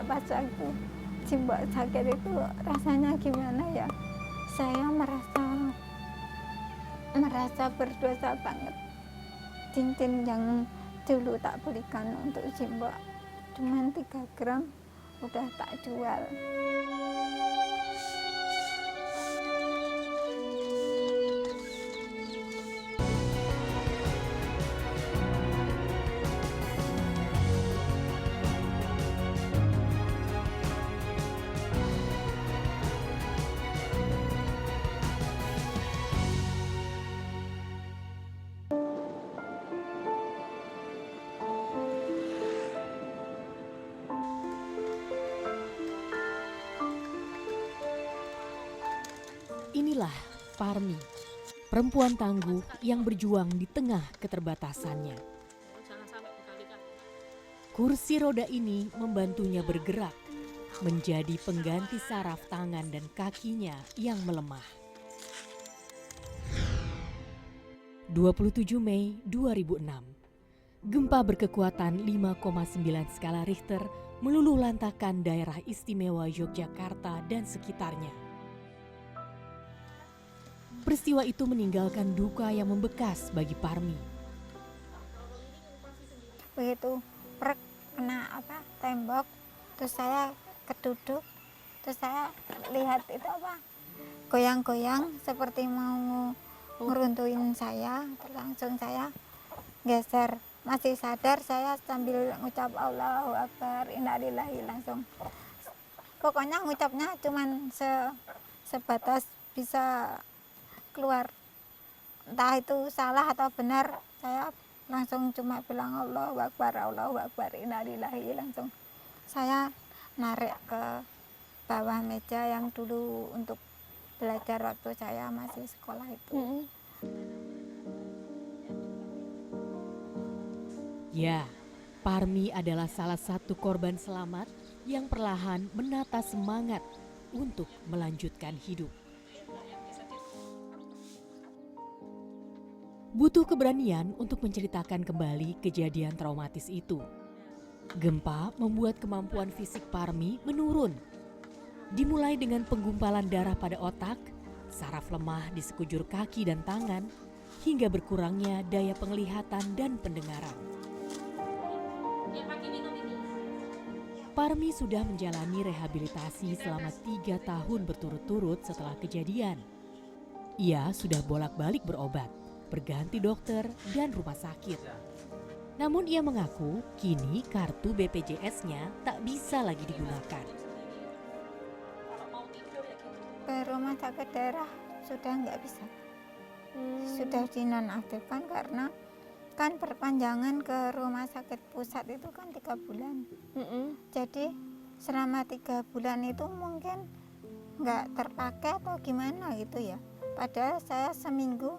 pas waktu Simbok sakit itu rasanya gimana ya? Saya merasa berdosa banget. Cincin yang dulu tak belikan untuk Simbok cuman 3 gram udah tak jual. Inilah Parmi, perempuan tangguh yang berjuang di tengah keterbatasannya. Kursi roda ini membantunya bergerak, menjadi pengganti saraf tangan dan kakinya yang melemah. 27 Mei 2006, gempa berkekuatan 5,9 skala Richter meluluh lantakan daerah istimewa Yogyakarta dan sekitarnya. Peristiwa itu meninggalkan duka yang membekas bagi Parmi. Begitu kena tembok, terus saya keduduk, terus saya lihat itu goyang-goyang seperti mau ngeruntuhin saya, terus langsung saya geser. Masih sadar saya sambil ngucap Allahu Akbar, innalillahi, langsung. Pokoknya ngucapnya cuman sebatas bisa keluar, entah itu salah atau benar, saya langsung cuma bilang Allahu Akbar, innalillahi, langsung saya narik ke bawah meja yang dulu untuk belajar waktu saya masih sekolah itu. Ya, Parmi adalah salah satu korban selamat yang perlahan menata semangat untuk melanjutkan hidup. Butuh keberanian untuk menceritakan kembali kejadian traumatis itu. Gempa membuat kemampuan fisik Parmi menurun. Dimulai dengan penggumpalan darah pada otak, saraf lemah di sekujur kaki dan tangan, hingga berkurangnya daya penglihatan dan pendengaran. Parmi sudah menjalani rehabilitasi selama 3 tahun berturut-turut setelah kejadian. Ia sudah bolak-balik berobat, berganti dokter dan rumah sakit. Namun ia mengaku kini kartu BPJS-nya tak bisa lagi digunakan. Ke rumah sakit daerah sudah nggak bisa, sudah dinonaktifkan karena kan perpanjangan ke rumah sakit pusat itu kan 3 bulan. Jadi selama 3 bulan itu mungkin nggak terpakai atau gimana gitu ya. Padahal saya seminggu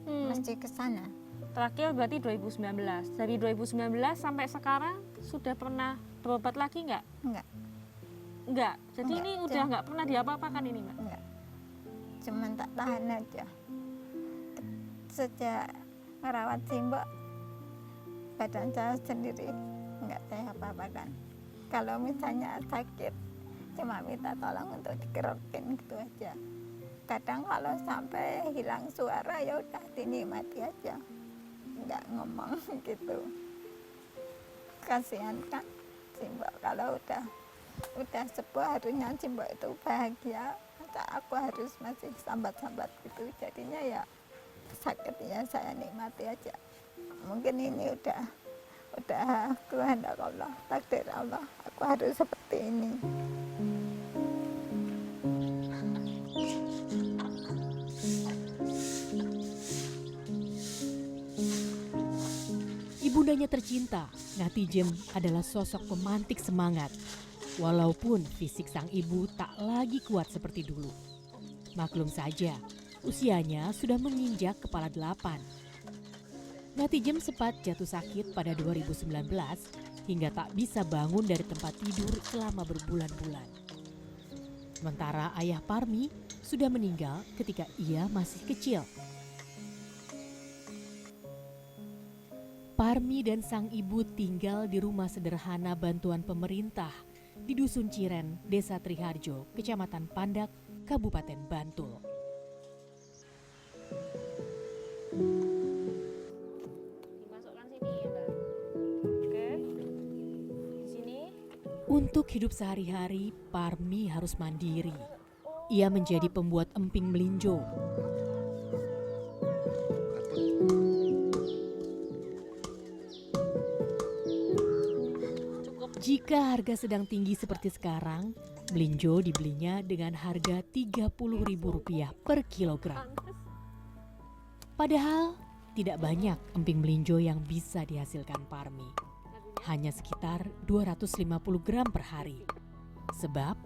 mesti ke sana. Terakhir berarti 2019. Dari 2019 sampai sekarang sudah pernah berobat lagi nggak? Enggak. Jadi Enggak, ini udah nggak pernah diapa-apakan ini, Mbak? Enggak. Cuman tak tahan aja. Sejak merawat Simbok, badan saya sendiri enggak saya apa-apakan. Kalau misalnya sakit, cuma minta tolong untuk dikerokin gitu aja. Kadang kalau sampai hilang suara ya udah dinikmati aja, nggak ngomong gitu. Kasihan kan Simbok, kalau udah sepuh harusnya Simbok itu bahagia, masa aku harus masih sambat-sambat gitu. Jadinya ya sakitnya saya nikmati aja. Mungkin ini udah kehendak Allah, takdir Allah, aku harus seperti ini. Ibundanya tercinta, Ngatijem adalah sosok pemantik semangat. Walaupun fisik sang ibu tak lagi kuat seperti dulu. Maklum saja, usianya sudah menginjak kepala 8. Ngatijem sempat jatuh sakit pada 2019 hingga tak bisa bangun dari tempat tidur selama berbulan-bulan. Sementara ayah Parmi sudah meninggal ketika ia masih kecil. Parmi dan sang ibu tinggal di rumah sederhana bantuan pemerintah di Dusun Ciren, Desa Triharjo, Kecamatan Pandak, Kabupaten Bantul. Dimasukkan sini ya, Mbak. Oke. Di sini. Untuk hidup sehari-hari, Parmi harus mandiri. Ia menjadi pembuat emping melinjo. Jika harga sedang tinggi seperti sekarang, melinjo dibelinya dengan harga Rp30.000 per kilogram. Padahal tidak banyak emping melinjo yang bisa dihasilkan Parmi. Hanya sekitar 250 gram per hari. Sebab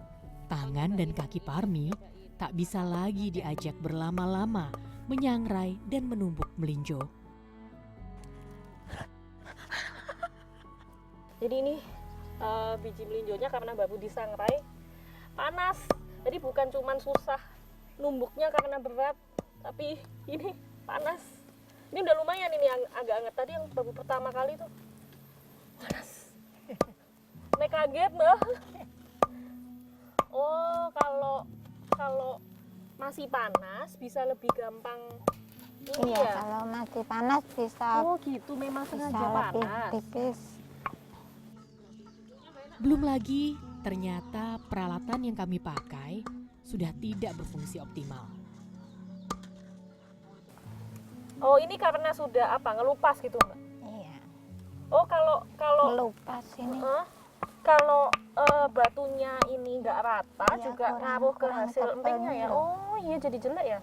tangan dan kaki Parmi tak bisa lagi diajak berlama-lama menyangrai dan menumbuk melinjo. Jadi ini biji melinjonya karena baru disangrai panas. Jadi bukan cuman susah numbuknya karena berat, tapi ini panas. Ini udah lumayan ini yang agak anget. Tadi yang baru pertama kali tuh panas. Nek kaget loh. Oh, kalau masih panas bisa lebih gampang ini Iya, ya. kalau masih panas bisa Oh gitu, memang sengaja lebih panas. tipis. Belum lagi, ternyata peralatan yang kami pakai sudah tidak berfungsi optimal. Oh, ini karena sudah apa? Ngelupas gitu, Mbak? Iya, Oh, kalau melupas ini. kalau batunya ini nggak rata Iya, juga kurang- ngaruh ke kurang hasil empingnya ya. tebelnya. Oh, iya jadi jelek ya.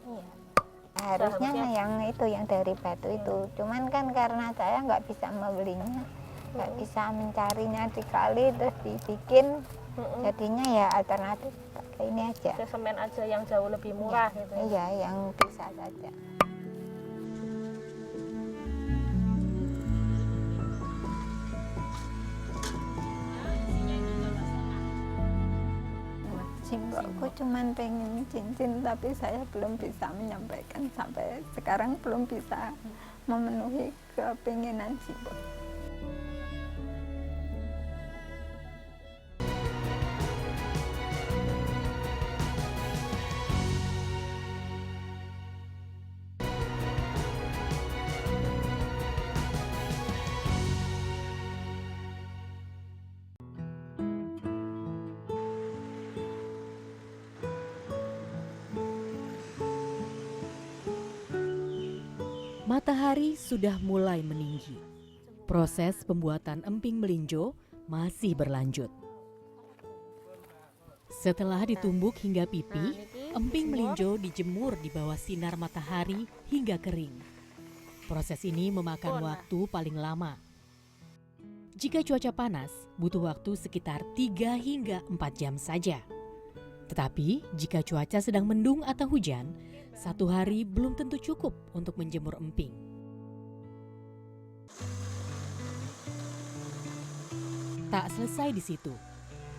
Iya. Harusnya yang itu yang dari batu itu. Cuman kan karena saya nggak bisa membelinya, nggak bisa mencarinya di kali terus dibikin, jadinya ya alternatif pakai ini aja. Pakai semen aja yang jauh lebih murah gitu. Ya. Iya, yang bisa saja. Simbokku cuman pengen cincin, tapi saya belum bisa menyampaikan sampai sekarang, belum bisa memenuhi keinginan simbok. Matahari sudah mulai meninggi. Proses pembuatan emping melinjo masih berlanjut. Setelah ditumbuk hingga pipih, emping melinjo dijemur di bawah sinar matahari hingga kering. Proses ini memakan waktu paling lama. Jika cuaca panas, butuh waktu sekitar 3 hingga 4 jam saja. Tetapi jika cuaca sedang mendung atau hujan, 1 hari belum tentu cukup untuk menjemur emping. Tak selesai di situ.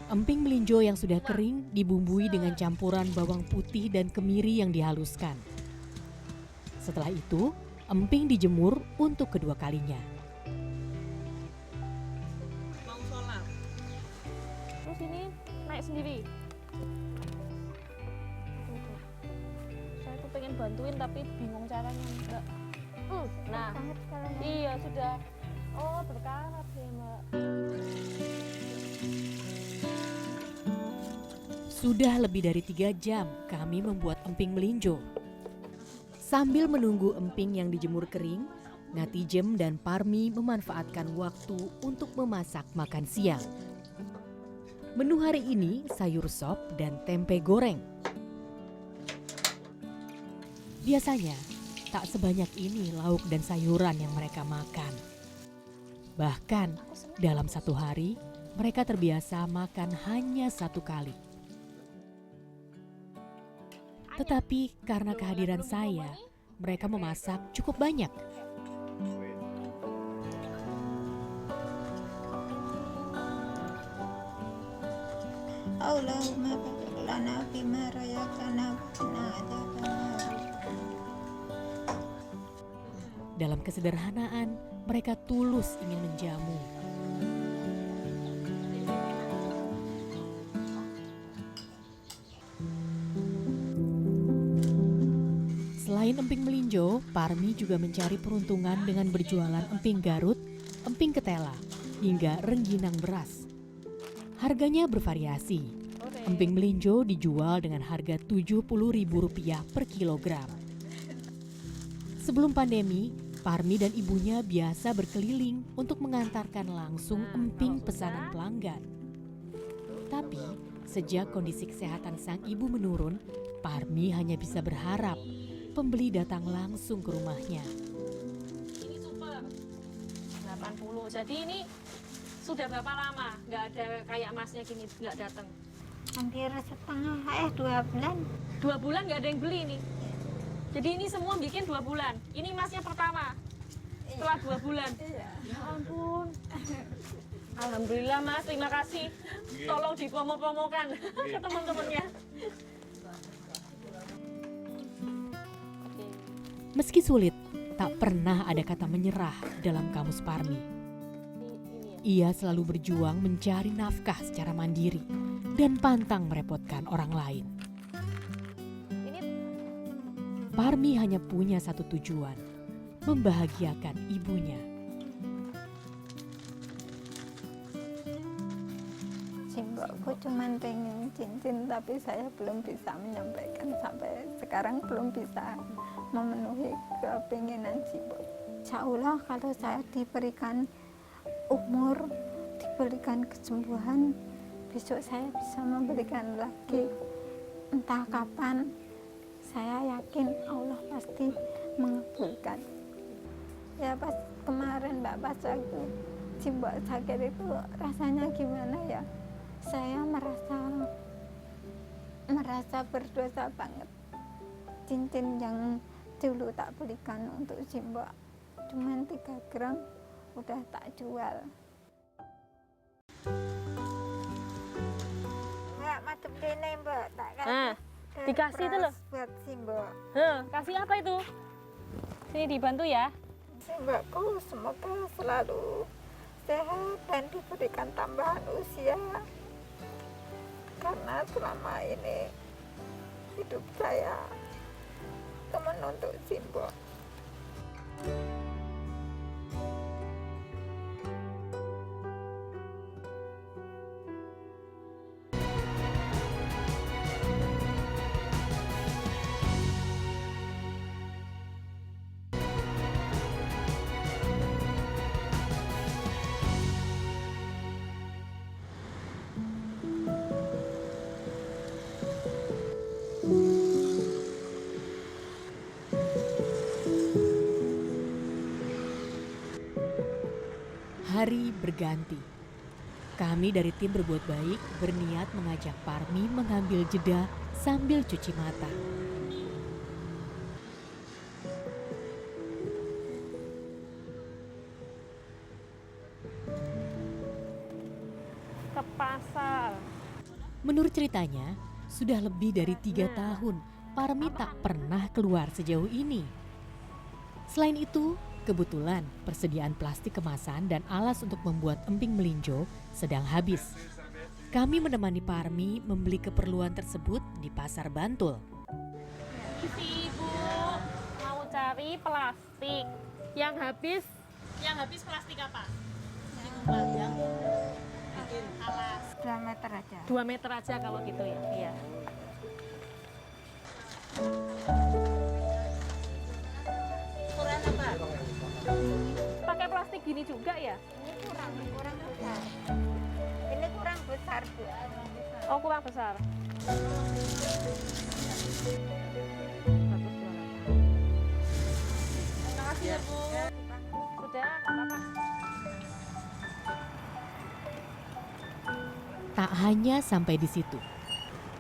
Emping melinjo yang sudah kering dibumbui dengan campuran bawang putih dan kemiri yang dihaluskan. Setelah itu, emping dijemur untuk kedua kalinya. Mau sholat. Terus ini naik sendiri. Saya tuh pengen bantuin tapi bingung caranya, Mbak. Nah, iya sudah. Oh, berkarat ya, Mbak. Sudah lebih dari 3 jam kami membuat emping melinjo. Sambil menunggu emping yang dijemur kering, Ngatijem dan Parmi memanfaatkan waktu untuk memasak makan siang. Menu hari ini sayur sop dan tempe goreng. Biasanya tak sebanyak ini lauk dan sayuran yang mereka makan. Bahkan dalam 1 hari mereka terbiasa makan hanya 1 kali. Tetapi karena kehadiran saya, mereka memasak cukup banyak. Allahumma barik lana fima razaqtana wa qina adzabannar. Dalam kesederhanaan, mereka tulus ingin menjamu. Selain emping melinjo, Parmi juga mencari peruntungan dengan berjualan emping Garut, emping ketela, hingga rengginang beras. Harganya bervariasi. Emping melinjo dijual dengan harga Rp70.000 per kilogram. Sebelum pandemi, Parmi dan ibunya biasa berkeliling untuk mengantarkan langsung emping pesanan pelanggan. Tapi, sejak kondisi kesehatan sang ibu menurun, Parmi hanya bisa berharap pembeli datang langsung ke rumahnya. Ini super 80. Jadi ini sudah berapa lama nggak ada kayak masnya gini nggak datang? Hampir setengah 2 bulan. 2 bulan nggak ada yang beli nih. Jadi ini semua bikin 2 bulan. Ini masnya pertama setelah 2 bulan. Ya ampun. Alhamdulillah Mas, terima kasih. Tolong dipromo-promokan ke teman-temannya. Meski sulit, tak pernah ada kata menyerah dalam kamus Parmi. Ia selalu berjuang mencari nafkah secara mandiri dan pantang merepotkan orang lain. Parmi hanya punya satu tujuan, membahagiakan ibunya. Simbokku cuma pengen cincin, tapi saya belum bisa menyampaikan, sampai sekarang belum bisa memenuhi keinginan simbok. Insya Allah kalau saya diberikan umur, diberikan kesembuhan, besok saya bisa memberikan lagi. Entah kapan, saya yakin Allah pasti mengabulkan. Ya pas kemarin Mbak, pas waktu simbok sakit itu rasanya gimana ya? Saya merasa berdosa banget. Cincin yang dulu tak belikan untuk simbok cuman 3 gram udah tak jual. Mbak, macam ini Mbak, tak kasih. Nah, dikasih itu loh. Buat simbok. Kasih apa itu? Sini dibantu ya. Simbokku semoga selalu sehat dan diberikan tambahan usia. Karena selama ini hidup saya teman untuk simbok. Hari berganti. Kami dari tim Berbuat Baik berniat mengajak Parmi mengambil jeda sambil cuci mata. Ke pasar. Menurut ceritanya, sudah lebih dari 3 tahun Parmi tak pernah keluar sejauh ini. Selain itu, kebetulan persediaan plastik kemasan dan alas untuk membuat emping melinjo sedang habis. Kami menemani Parmi membeli keperluan tersebut di Pasar Bantul. Si ibu mau cari plastik yang habis plastik apa? Yang bikin alas 2 meter aja. 2 meter aja kalau gitu ya. Iya. Ukuran apa? Pakai plastik gini juga ya? Ini kurang besar. Ini kurang besar, Bu. Oh, kurang besar. Terima kasih ya, Bu. Sudah, nggak apa-apa. Tak hanya sampai di situ,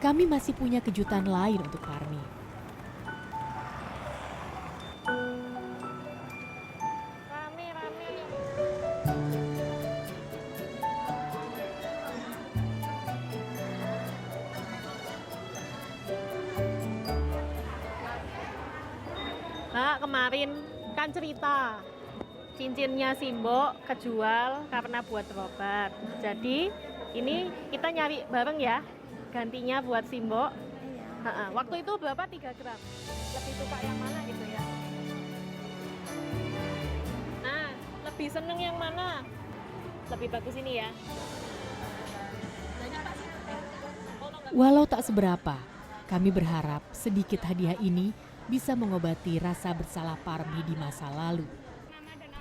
kami masih punya kejutan lain untuk Parmi. Rame. Nah, kemarin kan cerita cincinnya Simbok kejual karena buat berobat. Jadi ini kita nyari bareng ya, gantinya buat Simbok. Waktu itu berapa? 3 gram. Lebih suka yang mana gitu ya? lebih seneng yang mana? Lebih bagus ini ya. Walau tak seberapa, kami berharap sedikit hadiah ini bisa mengobati rasa bersalah Parmi di masa lalu.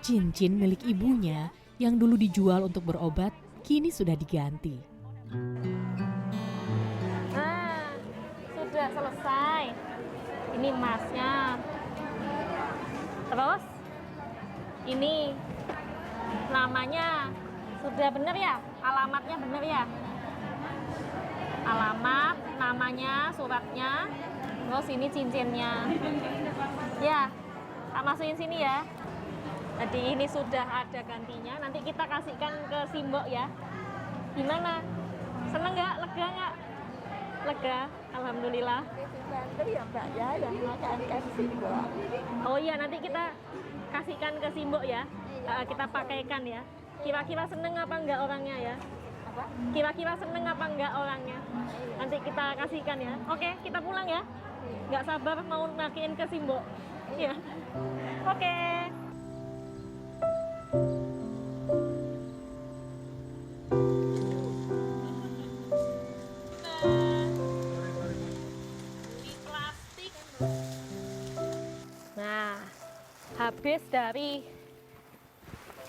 Cincin milik ibunya yang dulu dijual untuk berobat, kini sudah diganti. Nah, sudah selesai. Ini emasnya. Terus, ini namanya sudah benar ya? Alamatnya benar ya? Alamat, namanya, suratnya, terus ini cincinnya. Ya, tak masukin sini ya. Jadi ini sudah ada gantinya. Nanti kita kasihkan ke Simbok ya. Gimana? Seneng nggak? Lega nggak? Lega, alhamdulillah. Dibantu ya Mbak ya, yang makan Simbok. Oh iya, nanti kita kasihkan ke Simbok ya. Kita pakaikan ya. Kira-kira seneng apa enggak orangnya ya? Kira-kira seneng apa enggak orangnya? Nanti kita kasihkan ya. Oke, kita pulang ya. Nggak sabar mau makiin ke Simbok. Ya. Oke. Di plastik. Nah, habis dari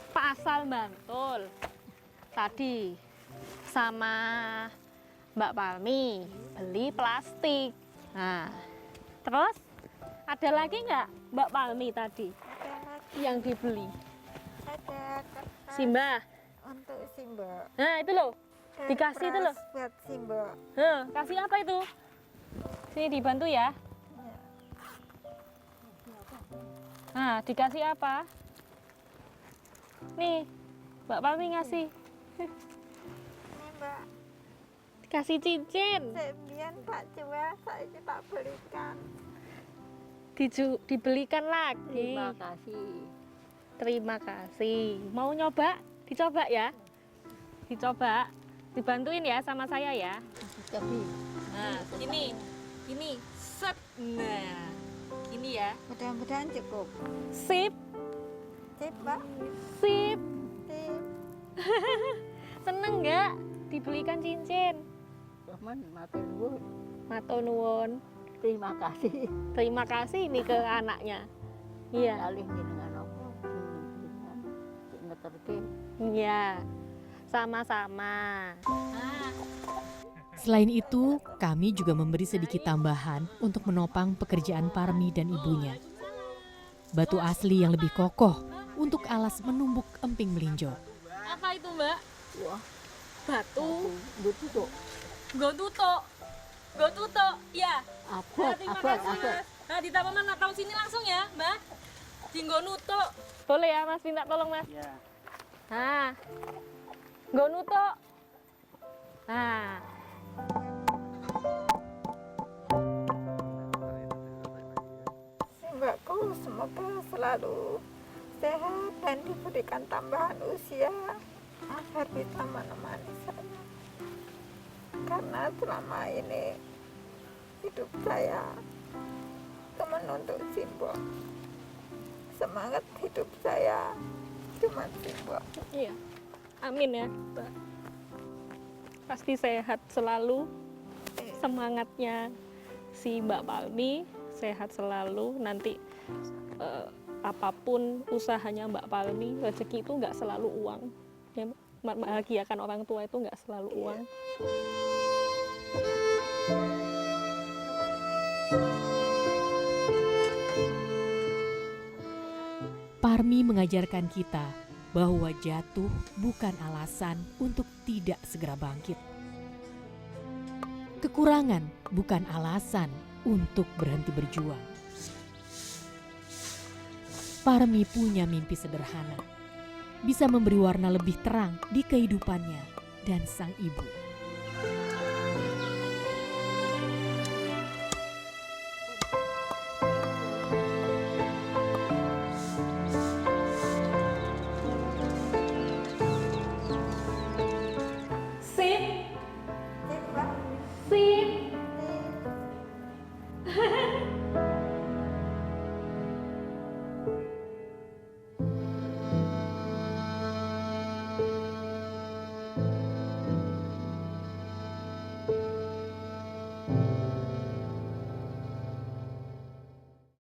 Pasar Bantul tadi sama Mbak Parmi beli plastik. Nah, terus ada lagi nggak Mbak Parmi tadi Ada lagi, yang dibeli? ada kertas Simbah. untuk Simbok. Nah itu loh, Dan dikasih itu loh. pros buat Simbok. Kasih apa itu? Sini dibantu ya. Nah, dikasih apa? Nih, Mbak Parmi ngasih. Ini Mbak, Dikasih cincin. sembian tak jual, saya tak belikan. Dibelikan lagi. Terima kasih. Terima kasih. Mau nyoba? Dicoba ya. Dicoba. Dibantuin ya sama saya ya. Nah, ini set. Nah, ini ya. Mudah-mudahan cukup. Sip, Sip Mbak, sip. sip. Seneng nggak dibelikan cincin? Matur nuwun. Terima kasih. Terima kasih ini ke anaknya. Iya. Iya. Sama-sama. Nah, Selain itu, kami juga memberi sedikit tambahan untuk menopang pekerjaan Parmi dan ibunya. Batu asli yang lebih kokoh untuk alas menumbuk emping melinjo. apa itu, Mbak? Wah, Batu. betul. Gotuto. Ya. Abot, Terima kasih, Mas. Nah, di taman mana tahu sini langsung ya, Mbak. Jinggo nuto. Boleh ya, Mas, minta tolong, Mas. Ya. Nah. Gonuto. Nah. Simbokku semoga selalu sehat dan diberikan tambahan usia agar bisa menemani saya. Karena selama ini hidup saya itu menuntut Simbok. Semangat hidup saya cuma Simbok. Iya. Amin ya, Mbak. Pasti sehat selalu. Semangatnya si Mbak Parmi sehat selalu. Nanti apapun usahanya Mbak Parmi, rezeki itu nggak selalu uang. Ya, membahagiakan orang tua itu nggak selalu uang. Parmi mengajarkan kita bahwa jatuh bukan alasan untuk tidak segera bangkit. Kekurangan bukan alasan untuk berhenti berjuang. Parmi punya mimpi sederhana, bisa memberi warna lebih terang di kehidupannya dan sang ibu.